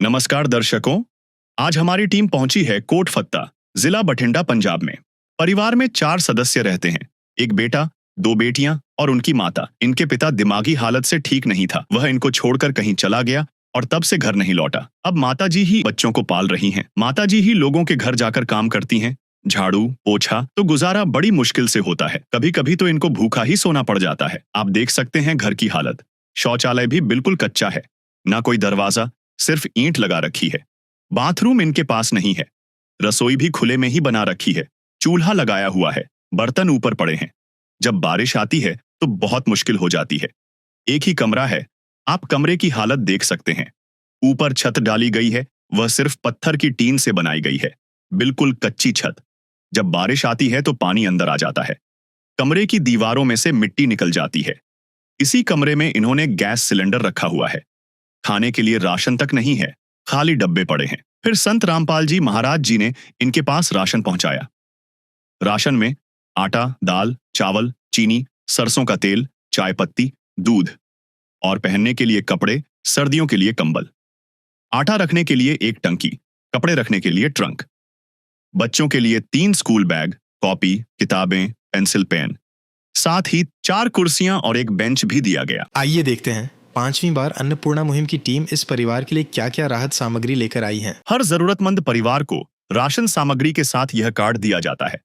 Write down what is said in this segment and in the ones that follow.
नमस्कार दर्शकों, आज हमारी टीम पहुंची है कोट फत्ता, जिला बठिंडा, पंजाब में। परिवार में 4 सदस्य रहते हैं, एक बेटा, 2 बेटियां और उनकी माता। इनके पिता दिमागी हालत से ठीक नहीं था, वह इनको छोड़कर कहीं चला गया और तब से घर नहीं लौटा। अब माताजी ही बच्चों को पाल रही हैं। माताजी ही लोगों के घर जाकर काम करती हैं, झाड़ू पोछा, तो गुजारा बड़ी मुश्किल से होता है। कभी कभी तो इनको भूखा ही सोना पड़ जाता है। आप देख सकते हैं घर की हालत। शौचालय भी बिल्कुल कच्चा है, ना कोई दरवाजा, सिर्फ ईंट लगा रखी है। बाथरूम इनके पास नहीं है। रसोई भी खुले में ही बना रखी है। चूल्हा लगाया हुआ है, बर्तन ऊपर पड़े हैं। जब बारिश आती है तो बहुत मुश्किल हो जाती है। एक ही कमरा है, आप कमरे की हालत देख सकते हैं। ऊपर छत डाली गई है, वह सिर्फ पत्थर की टीन से बनाई गई है, बिल्कुल कच्ची छत। जब बारिश आती है तो पानी अंदर आ जाता है। कमरे की दीवारों में से मिट्टी निकल जाती है। इसी कमरे में इन्होंने गैस सिलेंडर रखा हुआ है। खाने के लिए राशन तक नहीं है, खाली डब्बे पड़े हैं। फिर संत रामपाल जी महाराज जी ने इनके पास राशन पहुंचाया। राशन में आटा, दाल, चावल, चीनी, सरसों का तेल, चाय पत्ती, दूध और पहनने के लिए कपड़े, सर्दियों के लिए कंबल। आटा रखने के लिए एक टंकी, कपड़े रखने के लिए ट्रंक। बच्चों के लिए 3 स्कूल बैग, कॉपी, किताबें, पेंसिल, पेन। साथ ही 4 कुर्सियां और एक बेंच भी दिया गया। आइए देखते हैं 5वीं बार अन्नपूर्णा मुहिम की टीम इस परिवार के लिए क्या क्या राहत सामग्री लेकर आई है। हर जरूरतमंद परिवार को राशन सामग्री के साथ यह कार्ड दिया जाता है,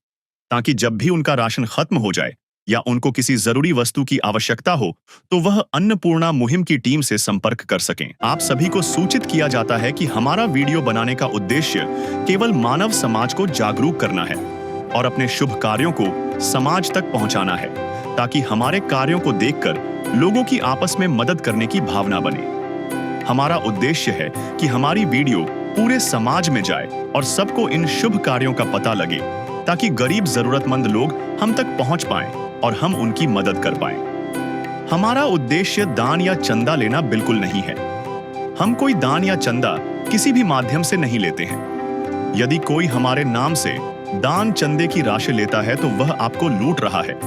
ताकि जब भी उनका राशन खत्म हो जाए या उनको किसी जरूरी वस्तु की आवश्यकता हो तो वह अन्नपूर्णा मुहिम की टीम से संपर्क कर सकें। आप सभी को सूचित किया जाता है कि हमारा वीडियो बनाने का उद्देश्य केवल मानव समाज को जागरूक करना है और अपने शुभ कार्यों को समाज तक पहुंचाना है, ताकि हमारे कार्यों को देखकर लोगों की आपस में मदद करने की भावना बने। हमारा उद्देश्य है कि हमारी वीडियो पूरे समाज में जाए और सबको इन शुभ कार्यों का पता लगे, ताकि गरीब जरूरतमंद लोग हम तक पहुंच पाएं और हम उनकी मदद कर पाएं। हमारा उद्देश्य दान या चंदा लेना बिल्कुल नहीं है। हम कोई दान या चंदा किसी भी माध्यम से नहीं लेते हैं। यदि कोई हमारे नाम से दान चंदे की राशि लेता है तो वह आपको लूट रहा है।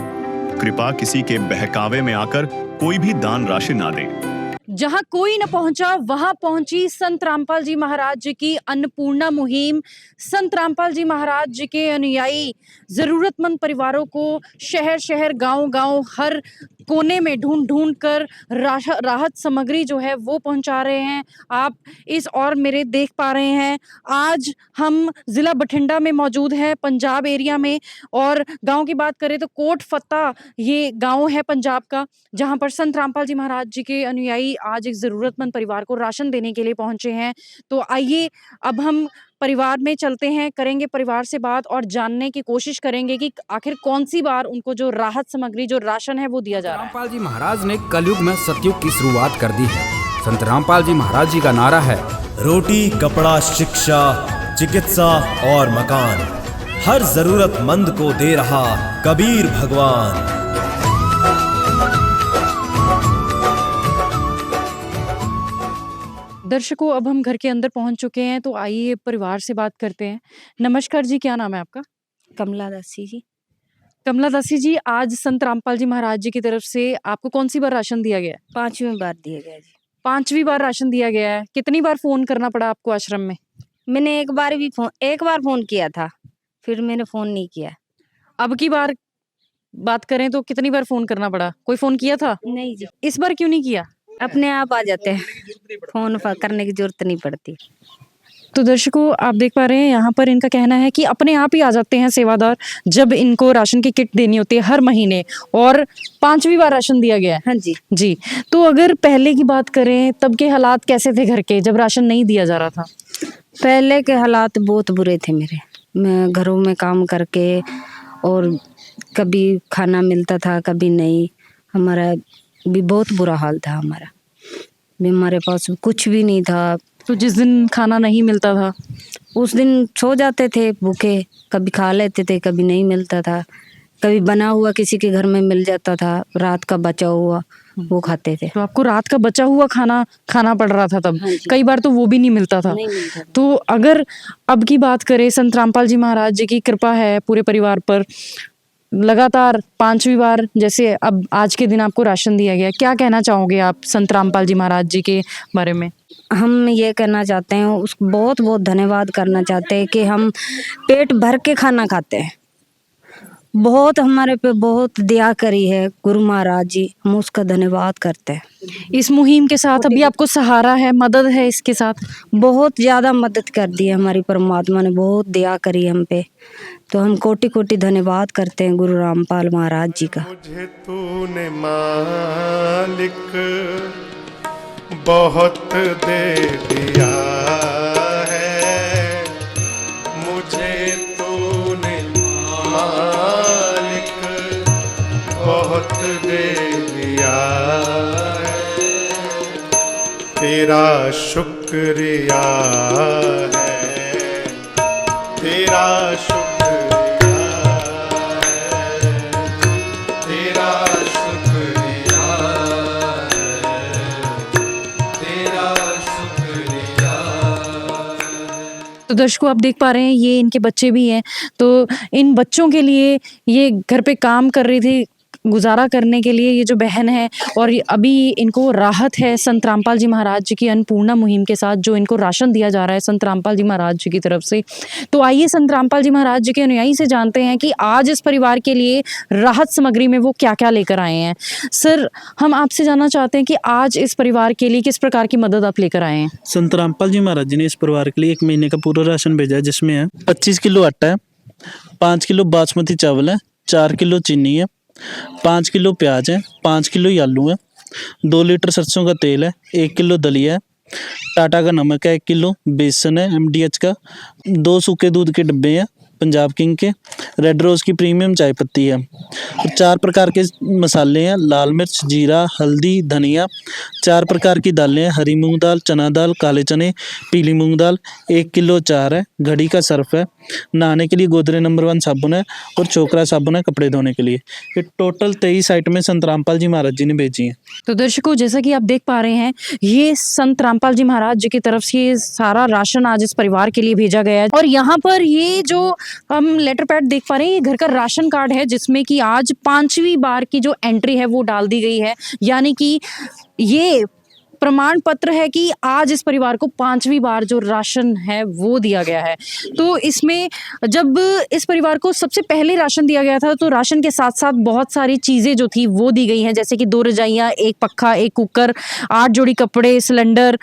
कृपया किसी के बहकावे में आकर कोई भी दान राशि ना दें। जहां कोई न पहुंचा वहां पहुंची संत रामपाल जी महाराज जी की अन्नपूर्णा मुहिम। संत रामपाल जी महाराज जी के अनुयायी जरूरतमंद परिवारों को शहर शहर, गांव गांव, हर कोने में ढूंढ ढूंढ कर राहत सामग्री जो है वो पहुंचा रहे हैं। आप इस और मेरे देख पा रहे हैं, आज हम जिला बठिंडा में मौजूद हैं, पंजाब एरिया में। और गांव की बात करें तो कोट फत्ता ये गांव है पंजाब का, जहां पर संत रामपाल जी महाराज जी के अनुयायी आज एक जरूरतमंद परिवार को राशन देने के लिए पहुंचे हैं। तो आइए अब हम परिवार में चलते हैं, करेंगे परिवार से बात और जानने की कोशिश करेंगे कि आखिर कौन सी बार उनको जो राहत सामग्री, जो राशन है वो दिया जा रहा है। रामपाल जी महाराज ने कलयुग में सतयुग की शुरुआत कर दी है। संत रामपाल जी महाराज जी का नारा है, रोटी, कपड़ा, शिक्षा, चिकित्सा और मकान हर जरूरतमंद को दे रहा कबीर भगवान। दर्शकों, अब हम घर के अंदर पहुंच चुके हैं, तो आइए परिवार से बात करते हैं। नमस्कार जी, क्या नाम है आपका? कमला दासी जी। कमला दासी जी, आज संत रामपाल जी महाराज जी की तरफ से आपको कौन सी बार राशन दिया गया है? 5वीं बार दिया गया जी। 5वीं बार राशन दिया गया है। कितनी बार फोन करना पड़ा आपको आश्रम में? मैंने एक बार फोन किया था, फिर मैंने फोन नहीं किया। अब की बार बात करें तो कितनी बार फोन करना पड़ा? कोई फोन किया था? नहीं जी, इस बार क्यों नहीं किया? अपने आप आ जाते हैं, फोन करने की जरूरत नहीं पड़ती। तो दर्शकों, आप देख पा रहे हैं यहाँ पर इनका कहना है कि अपने आप ही आ जाते हैं सेवादार जब इनको राशन की किट देनी होती है हर महीने, और 5वीं बार राशन दिया गया है। हाँ जी जी। तो अगर पहले की बात करें, तब के हालात कैसे थे घर के, जब राशन नहीं दिया जा रहा था? पहले के हालात बहुत बुरे थे मेरे। मैं घरों में काम करके, और कभी खाना मिलता था कभी नहीं। हमारा भी बहुत बुरा हाल था हमारे पास कुछ भी नहीं था। तो जिस दिन खाना नहीं मिलता था उस दिन सो जाते थे भूखे, कभी खा लेते थे, कभी नहीं मिलता था। कभी बना हुआ किसी के घर में मिल जाता था, रात का बचा हुआ वो खाते थे। तो आपको रात का बचा हुआ खाना खाना पड़ रहा था तब? हाँ कई बार तो वो भी नहीं मिलता था। नहीं मिलता था। तो अगर अब की बात करें, संत रामपाल जी महाराज जी की कृपा है पूरे परिवार पर, लगातार 5वीं बार जैसे अब आज के दिन आपको राशन दिया गया, क्या कहना चाहोगे आप संत रामपाल जी महाराज जी के बारे में? हम ये कहना चाहते हैं, उसको बहुत बहुत धन्यवाद करना चाहते हैं कि हम पेट भर के खाना खाते हैं। बहुत हमारे पे बहुत दया करी है गुरु महाराज जी, हम उसका धन्यवाद करते हैं। इस मुहिम के साथ अभी आपको सहारा है, मदद है इसके साथ? बहुत ज़्यादा मदद कर दी है हमारी, परमात्मा ने बहुत दया करी हम पे, तो हम कोटि कोटि धन्यवाद करते हैं गुरु रामपाल महाराज जी का। मुझे तूने मालिक बहुत दे दिया है, मुझे तूने मालिक बहुत दे दिया है, तेरा शुक्रिया है, तेरा शुक्रिया है, तेरा शुक्रिया है, तेरा शुक्रिया। तो दर्शकों, आप देख पा रहे हैं ये इनके बच्चे भी हैं। तो इन बच्चों के लिए ये घर पे काम कर रही थी, गुजारा करने के लिए ये जो बहन है, और अभी इनको राहत है संत रामपाल जी महाराज जी की अन्नपूर्णा मुहिम के साथ, जो इनको राशन दिया जा रहा है संत रामपाल जी महाराज जी की तरफ से। तो आइए संत रामपाल जी महाराज जी के अनुयायी से जानते हैं कि आज इस परिवार के लिए राहत सामग्री में वो क्या क्या लेकर आए हैं। सर, हम आपसे जानना चाहते हैं कि आज इस परिवार के लिए किस प्रकार की मदद आप लेकर आए हैं? संत रामपाल जी महाराज जी ने इस परिवार के लिए 1 महीने का पूरा राशन भेजा है, जिसमें है 25 किलो आटा है, 5 किलो बासमती चावल है, 4 किलो चीनी है, 5 किलो प्याज है, 5 किलो आलू है, 2 लीटर सरसों का तेल है, 1 किलो दलिया है, टाटा का नमक है, 1 किलो बेसन है MDH का, 2 सूखे दूध के डब्बे हैं पंजाब किंग के, रेड रोज़ की प्रीमियम चाय पत्ती है, और 4 प्रकार के मसाले हैं, लाल मिर्च, जीरा, हल्दी, धनिया, 4 प्रकार की दालें हैं, हरी मूंग दाल, चना दाल, काले चने, पीली मूंग दाल, 1 किलो अचार है, घड़ी का सर्फ है, नहाने के लिए गोदरेज नंबर 1 साबुन है, और चोकरा साबुन है कपड़े धोने के लिए। ये टोटल 23 आइटमें संत रामपाल जी महाराज जी ने भेजी हैं। तो दर्शकों, जैसा कि आप देख पा रहे हैं, ये संत रामपाल जी महाराज जी की तरफ से ये सारा राशन आज इस परिवार के लिए भेजा गया है। और यहाँ पर ये जो हम लेटर पैड देख पा रहे हैं, ये घर का राशन कार्ड है, जिसमें कि आज 5वीं बार की जो एंट्री है वो डाल दी गई है। यानी कि ये प्रमाण पत्र है कि आज इस परिवार को 5वीं बार जो राशन है वो दिया गया है। तो इसमें जब इस परिवार को सबसे पहले राशन दिया गया था, तो राशन के साथ साथ बहुत सारी चीज़ें जो थी वो दी गई हैं, जैसे कि 2 रजाइयाँ, 1 पक्खा, 1 कुकर, 8 जोड़ी कपड़े, सिलेंडर,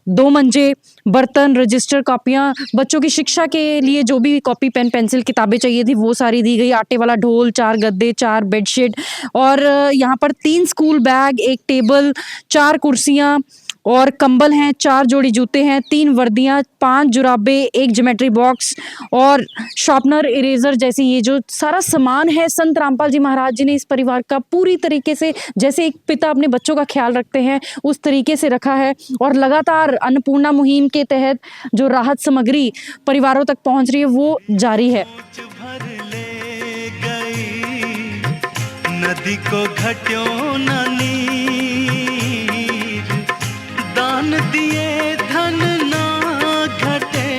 2 मंजे, बर्तन, रजिस्टर, कॉपियाँ, बच्चों की शिक्षा के लिए जो भी कॉपी, पेन, पेंसिल, किताबें चाहिए थी वो सारी दी गई, आटे वाला ढोल, 4 गद्दे, 4 बेडशीट, और यहाँ पर 3 स्कूल बैग, 1 टेबल, 4 कुर्सियाँ और कंबल हैं, 4 जोड़ी जूते हैं, 3 वर्दियाँ, 5 जुराबे, 1 ज्योमेट्री बॉक्स और शार्पनर, इरेजर जैसी ये जो सारा सामान है, संत रामपाल जी महाराज जी ने इस परिवार का पूरी तरीके से, जैसे एक पिता अपने बच्चों का ख्याल रखते हैं, उस तरीके से रखा है। और लगातार अन्नपूर्णा मुहिम के तहत जो राहत सामग्री परिवारों तक पहुंच रही है वो जारी है। नदी को घट्यों न नीर, दान दिए धन ना घटे,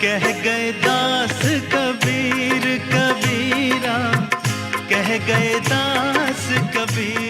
कह गए दास कबीर कबीरा, कह गए दास कबीर।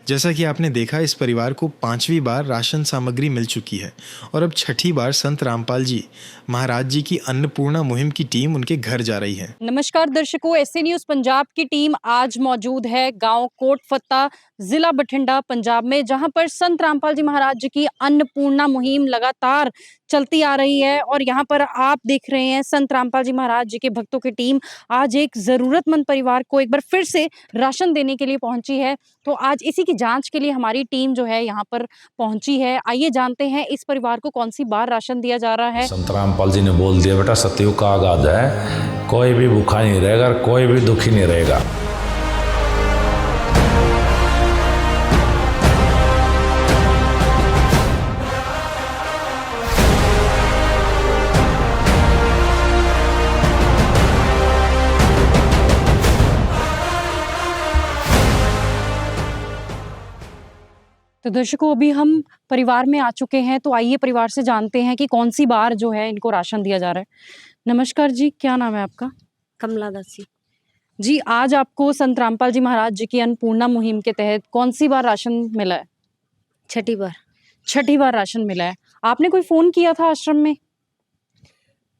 जैसा कि आपने देखा, इस परिवार को 5वीं बार राशन सामग्री मिल चुकी है और अब 6ठी बार संत रामपाल जी महाराज जी की अन्नपूर्णा मुहिम की टीम उनके घर जा रही है। नमस्कार दर्शकों, एसए न्यूज़ पंजाब की टीम आज मौजूद है गांव कोटफत्ता, जिला बठिंडा, पंजाब में, जहां पर संत रामपाल जी महाराज जी की अन्नपूर्णा मुहिम लगातार चलती आ रही है। और यहाँ पर आप देख रहे हैं संत रामपाल जी महाराज जी के भक्तों की टीम आज एक जरूरतमंद परिवार को एक बार फिर से राशन देने के लिए पहुंची है। तो आज इसी की जांच के लिए हमारी टीम जो है यहाँ पर पहुंची है। आइए जानते हैं इस परिवार को कौन सी बार राशन दिया जा रहा है। संत रामपाल जी ने बोल दिया, बेटा सतयुग का आगाज है, कोई भी भूखा नहीं रहेगा, कोई भी दुखी नहीं रहेगा। तो दर्शकों, अभी हम परिवार में आ चुके हैं, तो आइए परिवार से जानते हैं कि कौन सी बार जो है इनको राशन दिया जा रहा है। नमस्कार जी, क्या नाम है आपका? कमला दासी। जी, आज आपको संत रामपाल जी महाराज जी की अन्नपूर्णा मुहिम के तहत कौन सी बार राशन मिला है? छठी बार। छठी बार राशन मिला है। आपने कोई फोन किया था आश्रम में?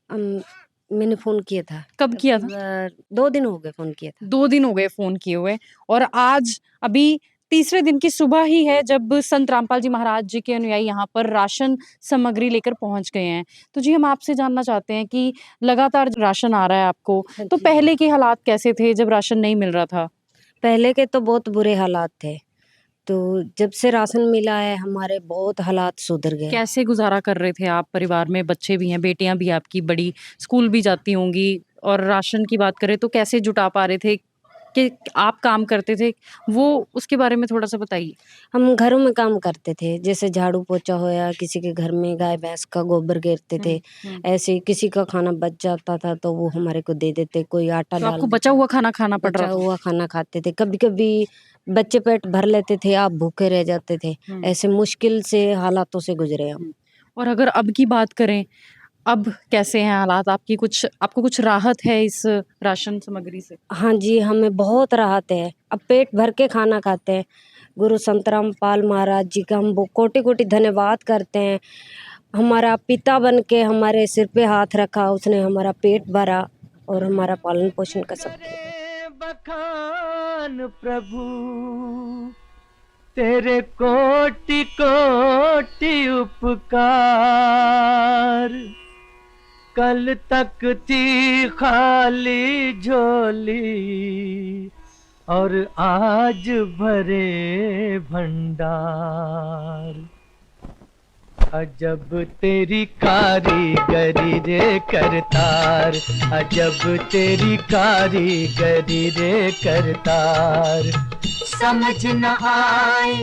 मैंने फ़ोन किया था। कब किया था? 2 दिन हो गए फ़ोन किया था। 2 दिन हो गए फ़ोन किए हुए और आज अभी तीसरे दिन की सुबह ही है जब संत रामपाल जी महाराज जी के अनुयायी यहाँ पर राशन सामग्री लेकर पहुँच गए हैं। तो जी हम आपसे जानना चाहते हैं कि लगातार राशन आ रहा है आपको, हाँ तो जी। पहले के हालात कैसे थे जब राशन नहीं मिल रहा था? पहले के तो बहुत बुरे हालात थे। तो जब से राशन मिला है हमारे बहुत हालात सुधर गए। कैसे गुज़ारा कर रहे थे आप? परिवार में बच्चे भी हैं, बेटियाँ भी आपकी बड़ी स्कूल भी जाती होंगी और राशन की बात करें तो कैसे जुटा पा रहे थे? कि आप काम करते थे, वो उसके बारे में थोड़ा-सा बताइए? हम घरों में काम करते थे, जैसे झाड़ू पोछा होया, किसी के घर में गाय-भैंस का गोबर घेरते थे। ऐसे किसी का खाना बच जाता था तो वो हमारे को दे देते, कोई आटा तो डाल आपको देता। बचा हुआ खाना खाना पड़ बचा रहा था? हुआ खाना खाते थे। कभी-कभी बच्चे पेट भर लेते थे, आप भूखे रह जाते थे। ऐसे मुश्किल से हालातों से गुज़रे हम। और अगर अब की बात करें, अब कैसे हैं हालात? आपको कुछ राहत है इस राशन सामग्री से? हाँ जी, हमें बहुत राहत है। अब पेट भर के खाना खाते हैं। गुरु संत रामपाल महाराज जी का हम वो कोटि-कोटि धन्यवाद करते हैं। हमारा पिता बन के हमारे सिर पे हाथ रखा, उसने हमारा पेट भरा और हमारा पालन-पोषण का सब किया। बखान प्रभु तेरे कोटि कोटि उपकार, कल तक थी खाली झोली और आज भरे भंडार। अजब तेरी कारीगरी रे करतार, अजब तेरी कारीगरी रे करतार। समझ न आए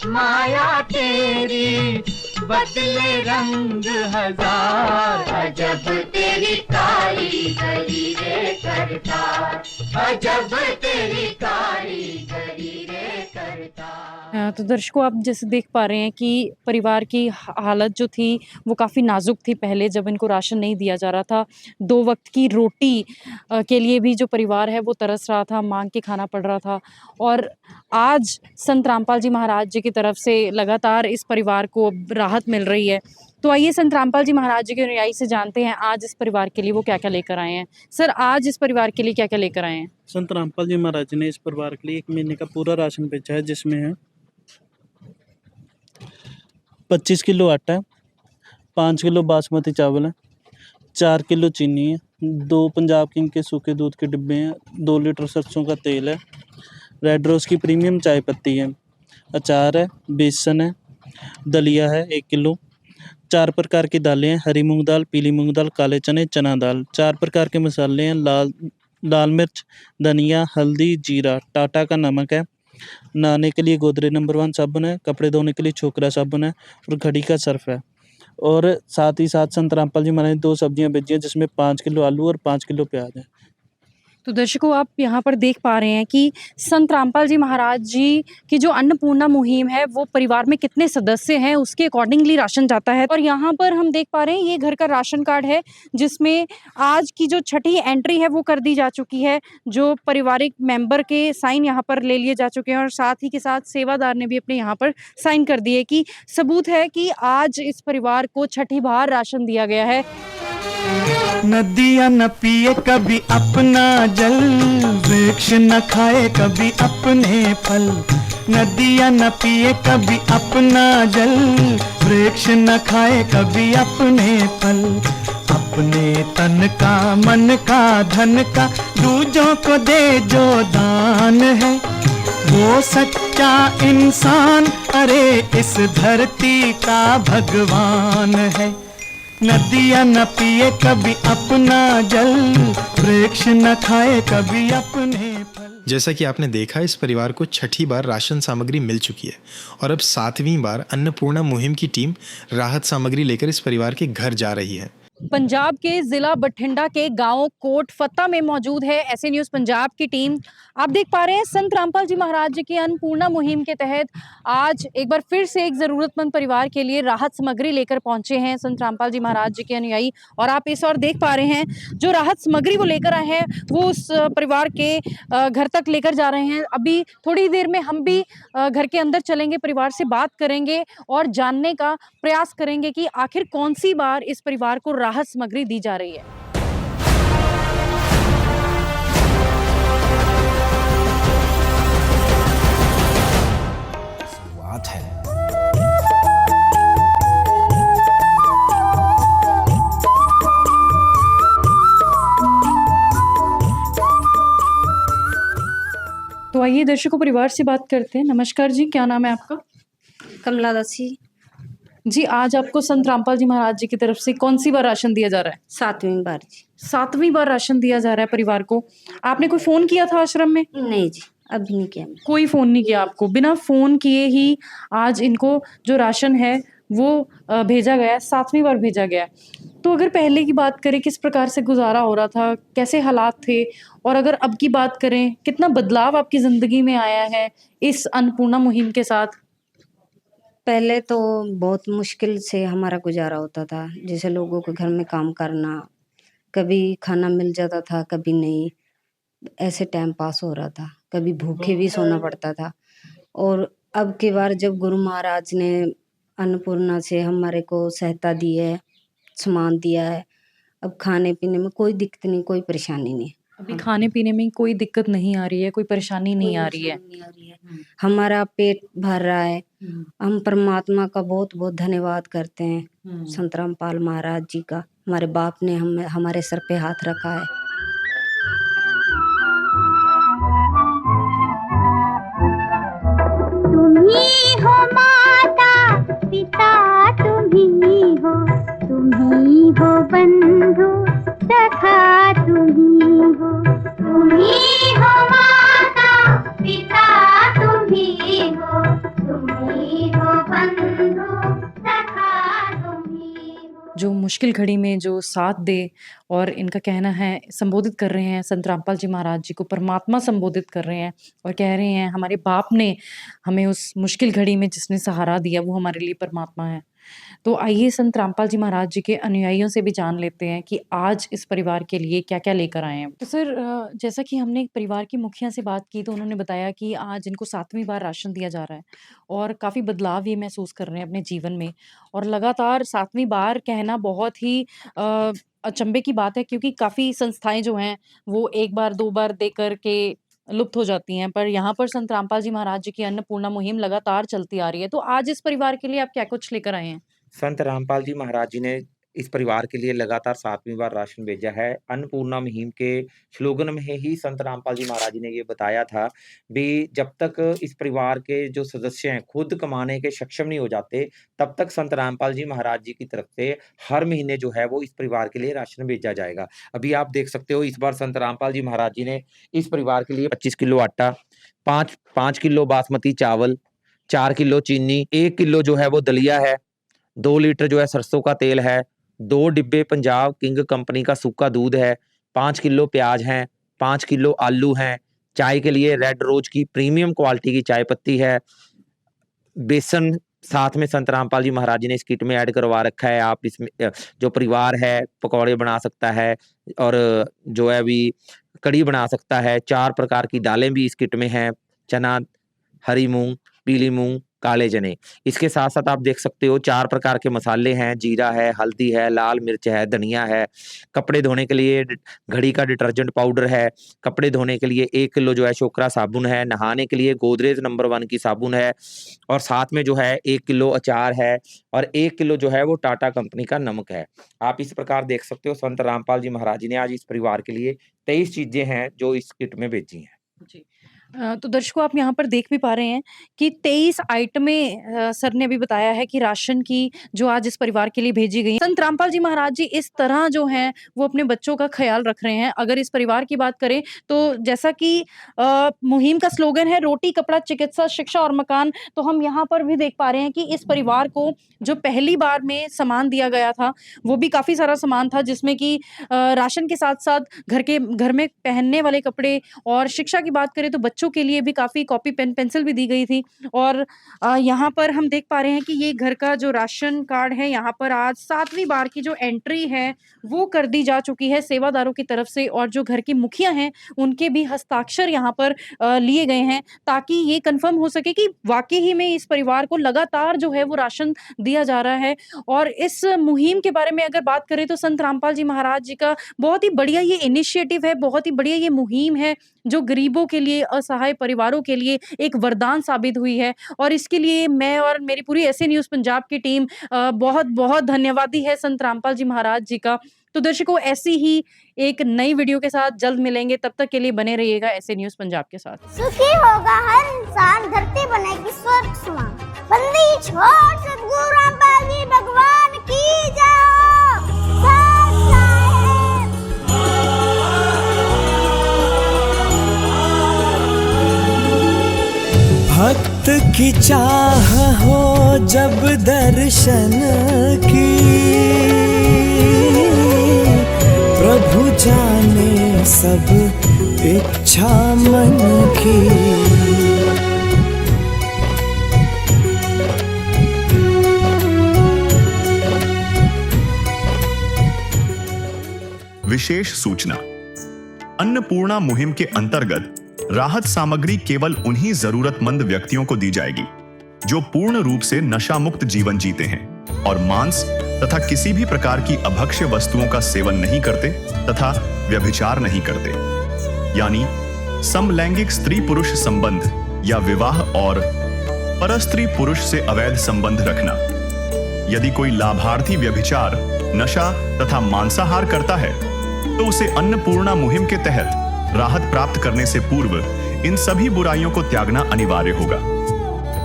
माया तेरी, बदले रंग हजार। अजब तेरी कारीगरी रे करतार, अजब तेरी कारीगरी रे करतार। तो दर्शकों आप जैसे देख पा रहे हैं कि परिवार की हालत जो थी वो काफ़ी नाजुक थी पहले जब इनको राशन नहीं दिया जा रहा था। 2 वक़्त की रोटी के लिए भी जो परिवार है वो तरस रहा था, माँग के खाना पड़ रहा था और आज संत रामपाल जी महाराज जी की तरफ से लगातार इस परिवार को अब राहत मिल रही है। तो आइए संत रामपाल जी महाराज जी के अनुयायी से जानते हैं आज इस परिवार के लिए वो क्या-क्या लेकर आए हैं। सर आज इस परिवार के लिए क्या-क्या लेकर आए हैं? संत रामपाल जी महाराज जी ने इस परिवार के लिए 1 महीने का पूरा राशन भेजा है, जिसमें है 25 किलो आटा है, 5 किलो बासमती चावल है, 4 किलो चीनी है, 2 पंजाब किंग के सूखे दूध के डिब्बे हैं, 2 लीटर सरसों का तेल है, रेड रोज़ की प्रीमियम चाय पत्ती है, अचार है, बेसन है, दलिया है 1 किलो, 4 प्रकार की दालें हैं, हरी मूँग दाल, पीली मूँग दाल, काले चने, चना दाल, 4 प्रकार के मसाले हैं, लाल मिर्च, धनिया, हल्दी, जीरा, टाटा का नमक है, नहाने के लिए गोदरेज नंबर 1 साबुन है, कपड़े धोने के लिए छोकरा साबुन है और घड़ी का सर्फ है। और साथ ही साथ संत रामपाल जी महाराज ने 2 सब्जियां भेजी हैं, जिसमें 5 किलो आलू और 5 किलो प्याज है। तो दर्शकों आप यहाँ पर देख पा रहे हैं कि संत रामपाल जी महाराज जी की जो अन्नपूर्णा मुहिम है वो परिवार में कितने सदस्य हैं उसके अकॉर्डिंगली राशन जाता है। और यहाँ पर हम देख पा रहे हैं ये घर का राशन कार्ड है जिसमें आज की जो छठी एंट्री है वो कर दी जा चुकी है। जो पारिवारिक मेंबर के साइन यहाँ पर ले लिए जा चुके हैं और साथ ही के साथ सेवादार ने भी अपने यहाँ पर साइन कर दिए कि सबूत है कि आज इस परिवार को छठी बार राशन दिया गया है। नदियाँ न पिए कभी अपना जल, वृक्ष न खाए कभी अपने फल। नदियाँ न पिए कभी अपना जल, वृक्ष न खाए कभी अपने फल। अपने तन का मन का धन का दूजों को दे जो दान है, वो सच्चा इंसान अरे इस धरती का भगवान है। नदियाँ न पिए कभी अपना जल, वृक्ष न खाए कभी अपने फल। जैसा कि आपने देखा इस परिवार को छठी बार राशन सामग्री मिल चुकी है और अब 7वीं बार अन्नपूर्णा मुहिम की टीम राहत सामग्री लेकर इस परिवार के घर जा रही है। पंजाब के जिला बठिंडा के गांव कोट फत्ता में मौजूद है ऐसे न्यूज़ पंजाब की टीम। आप देख पा रहे हैं संत रामपाल जी महाराज जी की अन्नपूर्णा मुहिम के तहत आज एक बार फिर से एक ज़रूरतमंद परिवार के लिए राहत सामग्री लेकर पहुंचे हैं संत रामपाल जी महाराज जी के अनुयायी। और आप इस ओर देख पा रहे हैं जो राहत सामग्री वो लेकर आए हैं वो उस परिवार के घर तक लेकर जा रहे हैं। अभी थोड़ी देर में हम भी घर के अंदर चलेंगे, परिवार से बात करेंगे और जानने का प्रयास करेंगे कि आखिर कौन सी बार इस परिवार को राहत सामग्री दी जा रही है। शुरुआत है। तो आइए दर्शकों परिवार से बात करते हैं। नमस्कार जी, क्या नाम है आपका? कमला दासी। जी, आज आपको संत रामपाल जी महाराज जी की तरफ से कौन सी बार राशन दिया जा रहा है? 7वीं बार जी। 7वीं बार राशन दिया जा रहा है परिवार को। आपने कोई फोन किया था आश्रम में? नहीं जी, अभी नहीं किया मैंने। कोई फोन नहीं किया आपको? बिना फोन किए ही आज इनको जो राशन है वो भेजा गया है, 7वीं बार भेजा गया है। तो अगर पहले की बात करें किस प्रकार से गुजारा हो रहा था, कैसे हालात थे, और अगर अब की बात करें कितना बदलाव आपकी जिंदगी में आया है इस अन्नपूर्णा मुहिम के साथ? पहले तो बहुत मुश्किल से हमारा गुजारा होता था, जैसे लोगों के घर में काम करना, कभी खाना मिल जाता था कभी नहीं, ऐसे टाइम पास हो रहा था, कभी भूखे भी सोना पड़ता था। और अब की बार जब गुरु महाराज ने अन्नपूर्णा से हमारे को सहायता दी है, सामान दिया है, अब खाने पीने में कोई दिक्कत नहीं, कोई परेशानी नहीं। अभी खाने पीने में कोई दिक्कत नहीं आ रही है, कोई परेशानी नहीं आ रही है। हमारा पेट भर रहा है। हम परमात्मा का बहुत बहुत धन्यवाद करते हैं, संत रामपाल महाराज जी का। हमारे बाप ने हमारे सर पे हाथ रखा है। तुम ही हो माता पिता, तुम ही हो बंधु सखा, तुम ही हो माता पिता, तुम ही हो बंधु सखा, तुम ही हो। जो मुश्किल घड़ी में जो साथ दे, और इनका कहना है, संबोधित कर रहे हैं संत रामपाल जी महाराज जी को परमात्मा संबोधित कर रहे हैं और कह रहे हैं हमारे बाप ने हमें उस मुश्किल घड़ी में जिसने सहारा दिया वो हमारे लिए परमात्मा है। तो आइए संत रामपाल जी महाराज जी के अनुयायियों से भी जान लेते हैं कि आज इस परिवार के लिए क्या-क्या लेकर आए हैं। तो सर जैसा कि हमने एक परिवार की मुखिया से बात की तो उन्होंने बताया कि आज इनको 7वीं बार राशन दिया जा रहा है और काफ़ी बदलाव ये महसूस कर रहे हैं अपने जीवन में। और लगातार 7वीं बार कहना बहुत ही अचंभे की बात है, क्योंकि काफ़ी संस्थाएँ जो हैं वो 1 बार 2 बार दे कर के लुप्त हो जाती हैं, पर यहाँ पर संत रामपाल जी महाराज जी की अन्नपूर्णा मुहिम लगातार चलती आ रही है। तो आज इस परिवार के लिए आप क्या कुछ लेकर आए हैं? संत रामपाल जी महाराज जी ने इस परिवार के लिए लगातार 7वीं बार राशन भेजा है। अन्नपूर्णा मुहिम के स्लोगन में ही संत रामपाल जी महाराज जी ने ये बताया था भी जब तक इस परिवार के जो सदस्य हैं खुद कमाने के सक्षम नहीं हो जाते, तब तक संत रामपाल जी महाराज जी की तरफ से हर महीने जो है वो इस परिवार के लिए राशन भेजा जाएगा। अभी आप देख सकते हो इस बार संत रामपाल जी महाराज जी ने इस परिवार के लिए 25 किलो आटा, 5 किलो बासमती चावल, 4 किलो चीनी, 1 किलो जो है वो दलिया है, 2 लीटर जो है सरसों का तेल है, 2 डिब्बे पंजाब किंग कंपनी का सूखा दूध है, 5 किलो प्याज हैं, 5 किलो आलू हैं, चाय के लिए रेड रोज की प्रीमियम क्वालिटी की चाय पत्ती है, बेसन साथ में संत रामपाल जी महाराज जी ने इस किट में ऐड करवा रखा है। आप इसमें जो परिवार है पकौड़े बना सकता है और जो है अभी कढ़ी बना सकता है। 4 प्रकार की दालें भी इस किट में हैं, चना, हरी मूंग, पीली मूंग, काले चने। इसके साथ-साथ आप देख सकते हो 4 प्रकार के मसाले हैं, जीरा है, हल्दी है, लाल मिर्च है, धनिया है। कपड़े धोने के लिए घड़ी का डिटर्जेंट पाउडर है, कपड़े धोने के लिए 1 किलो जो है शोकरा साबुन है, नहाने के लिए गोदरेज नंबर 1 की साबुन है और साथ में जो है 1 किलो अचार है और 1 किलो जो है वो टाटा कंपनी का नमक है। आप इस प्रकार देख सकते हो संत रामपाल जी महाराज जी ने आज इस परिवार के लिए 23 चीज़ें हैं जो इस किट में भेजी हैं। जी। तो दर्शकों आप यहाँ पर देख भी पा रहे हैं कि 23 आइटमें सर ने अभी बताया है कि राशन की जो आज इस परिवार के लिए भेजी गई हैं। संत रामपाल जी महाराज जी इस तरह जो हैं वो अपने बच्चों का ख्याल रख रहे हैं। अगर इस परिवार की बात करें तो जैसा कि मुहिम का स्लोगन है रोटी कपड़ा चिकित्सा शिक्षा और मकान, तो हम यहाँ पर भी देख पा रहे हैं कि इस परिवार को जो पहली बार में सामान दिया गया था वो भी काफ़ी सारा सामान था, जिसमें कि राशन के साथ-साथ घर में पहनने वाले कपड़े और शिक्षा की बात करें तो बच्चों के लिए भी काफ़ी कॉपी पेन पेंसिल भी दी गई थी। और यहाँ पर हम देख पा रहे हैं कि ये घर का जो राशन कार्ड है यहाँ पर आज 7वीं बार की जो एंट्री है वो कर दी जा चुकी है सेवादारों की तरफ से, और जो घर की मुखिया हैं उनके भी हस्ताक्षर यहाँ पर लिए गए हैं ताकि ये कन्फर्म हो सके कि वाक़ई ही में इस परिवार को लगातार जो है वो राशन दिया जा रहा है। और इस मुहिम के बारे में अगर बात करें तो संत रामपाल जी महाराज जी का बहुत ही बढ़िया ये इनिशिएटिव है, बहुत ही बढ़िया ये मुहिम है जो गरीबों के लिए, असहाय परिवारों के लिए एक वरदान साबित हुई है। और इसके लिए मैं और मेरी पूरी ऐसे न्यूज़ पंजाब की टीम बहुत-बहुत धन्यवादी है संत रामपाल जी महाराज जी का। तो दर्शकों ऐसी ही एक नई वीडियो के साथ जल्द मिलेंगे, तब तक के लिए बने रहिएगा ऐसे न्यूज़ पंजाब के साथ। सुखी होगा हर इंसान, धरती बनेगी स्वर्ग समान। बंदी छोड़ सतगुरु रामपाल जी भगवान की जय। भक्त की चाह हो जब दर्शन की, प्रभु जाने सब इच्छा मन की। विशेष सूचना। अन्नपूर्णा मुहिम के अंतर्गत राहत सामग्री केवल उन्हीं जरूरतमंद व्यक्तियों को दी जाएगी जो पूर्ण रूप से नशा मुक्त जीवन जीते हैं और मांस तथा किसी भी प्रकार की अभक्ष्य वस्तुओं का सेवन नहीं करते तथा व्यभिचार नहीं करते, यानी समलैंगिक स्त्री पुरुष संबंध या विवाह और परस्त्री पुरुष से अवैध संबंध रखना। यदि कोई लाभार्थी व्यभिचार, नशा तथा मांसाहार करता है तो उसे अन्नपूर्णा मुहिम के तहत राहत प्राप्त करने से पूर्व इन सभी बुराइयों को त्यागना अनिवार्य होगा।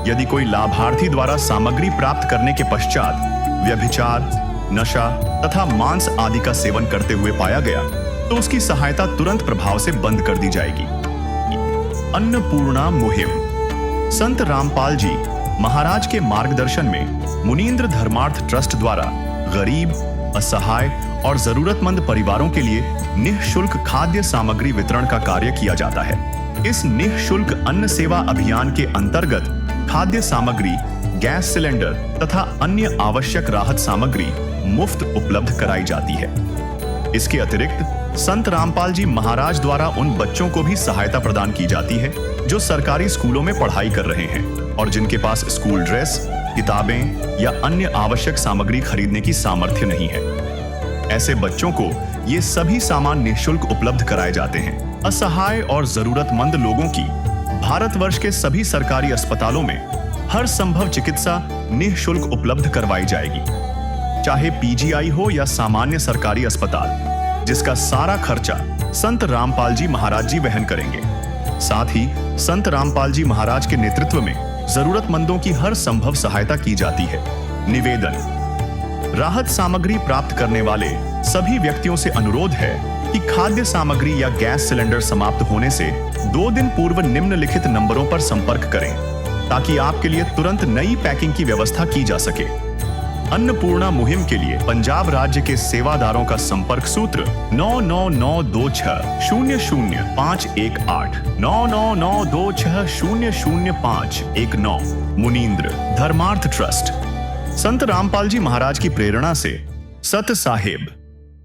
यदि कोई लाभार्थी द्वारा सामग्री प्राप्त करने के पश्चात व्यभिचार, नशा तथा मांस आदि का सेवन करते हुए पाया गया तो उसकी सहायता तुरंत प्रभाव से बंद कर दी जाएगी। अन्नपूर्णा मुहिम संत रामपाल जी महाराज के मार्गदर्शन में मुनींद्र धर्मार्थ ट्रस्ट द्वारा गरीब, असहाय और जरूरतमंद परिवारों के लिए निःशुल्क खाद्य सामग्री वितरण का कार्य किया जाता है। इस निःशुल्क अन्न सेवा अभियान के अंतर्गत खाद्य सामग्री, गैस सिलेंडर तथा अन्य आवश्यक राहत सामग्री मुफ्त उपलब्ध कराई जाती है। इसके अतिरिक्त संत रामपाल जी महाराज द्वारा उन बच्चों को भी सहायता प्रदान की जाती है जो सरकारी स्कूलों में पढ़ाई कर रहे हैं और जिनके पास स्कूल ड्रेस, किताबें या अन्य आवश्यक सामग्री खरीदने की सामर्थ्य नहीं है। ऐसे बच्चों को ये सभी सामान निःशुल्क उपलब्ध कराए जाते हैं। असहाय और जरूरतमंद लोगों की भारतवर्ष के सभी सरकारी अस्पतालों में हर संभव चिकित्सा निःशुल्क उपलब्ध करवाई जाएगी, चाहे पीजीआई हो या सामान्य सरकारी अस्पताल, जिसका सारा खर्चा संत रामपाल जी महाराज जी वहन करेंगे। साथ ही संत रामपाल जी महाराज के नेतृत्व में जरूरतमंदों की हर संभव सहायता की जाती है। निवेदन। राहत सामग्री प्राप्त करने वाले सभी व्यक्तियों से अनुरोध है कि खाद्य सामग्री या गैस सिलेंडर समाप्त होने से 2 दिन पूर्व निम्नलिखित नंबरों पर संपर्क करें ताकि आपके लिए तुरंत नई पैकिंग की व्यवस्था की जा सके। अन्नपूर्णा मुहिम के लिए पंजाब राज्य के सेवादारों का संपर्क सूत्र 9992600518 9992600519। मुनींद्र धर्मार्थ ट्रस्ट। संत रामपाल जी महाराज की प्रेरणा से सत साहेब